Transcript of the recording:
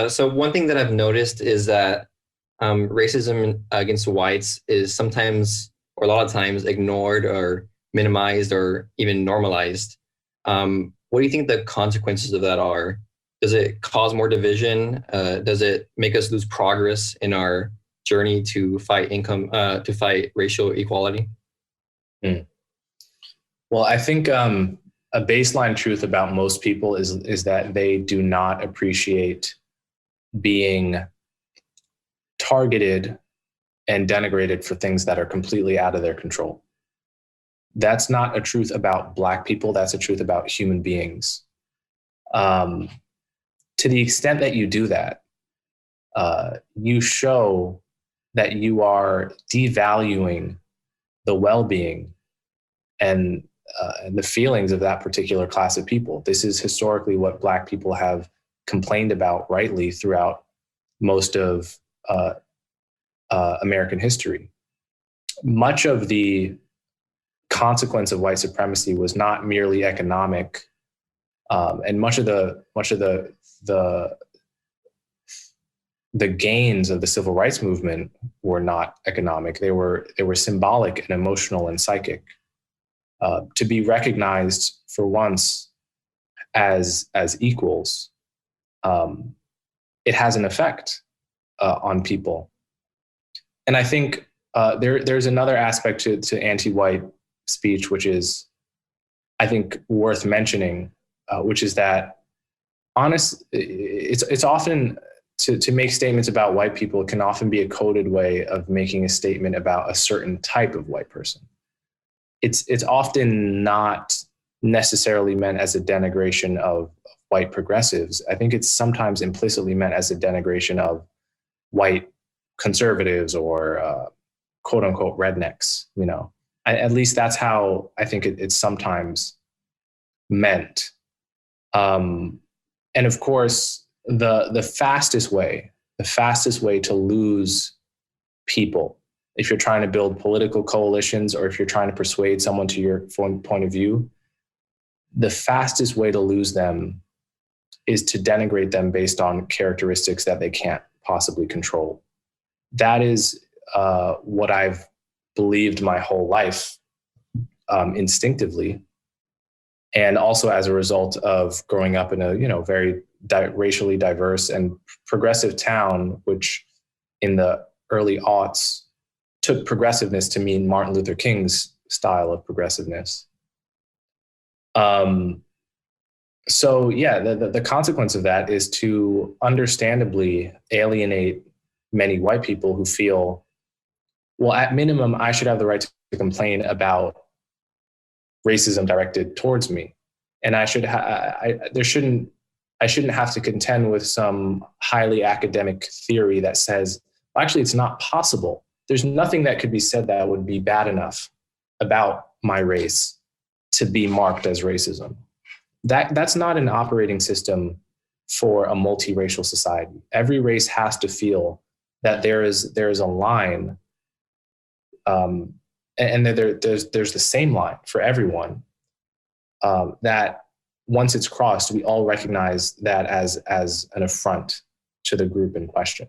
So one thing that I've noticed is that racism against whites is sometimes, or a lot of times, ignored or minimized or even normalized. What do you think the consequences of that are? Does it cause more division? Does it make us lose progress in our journey to to fight racial equality? Mm. Well, I think a baseline truth about most people is that they do not appreciate being targeted and denigrated for things that are completely out of their control. That's not a truth about Black people. That's a truth about human beings. To the extent that you do that, you show that you are devaluing the well-being and the feelings of that particular class of people. This is historically what Black people have complained about rightly throughout most of American history. Much of the consequence of white supremacy was not merely economic, and much of the gains of the civil rights movement were not economic. They were symbolic and emotional and psychic. To be recognized for once as equals, it has an effect on people. And I think there's another aspect to anti-white speech, which is, I think, worth mentioning, which is that it's often to make statements about white people can often be a coded way of making a statement about a certain type of white person. It's often not necessarily meant as a denigration of white progressives. I think it's sometimes implicitly meant as a denigration of white conservatives or quote unquote rednecks. At least that's how I think it's sometimes meant. And of course, the fastest way to lose people, if you're trying to build political coalitions or if you're trying to persuade someone to your point of view, the fastest way to lose them is to denigrate them based on characteristics that they can't possibly control. That is what I've believed my whole life, instinctively, and also as a result of growing up in a very racially diverse and progressive town, which in the early aughts took progressiveness to mean Martin Luther King's style of progressiveness. So yeah, the consequence of that is to understandably alienate many white people who feel, well, at minimum, I should have the right to complain about racism directed towards me, and I shouldn't have to contend with some highly academic theory that says, well, actually, it's not possible. There's nothing that could be said that would be bad enough about my race to be marked as racism. That's not an operating system for a multiracial society. Every race has to feel that there is a line, and there's the same line for everyone, that once it's crossed, we all recognize that as an affront to the group in question.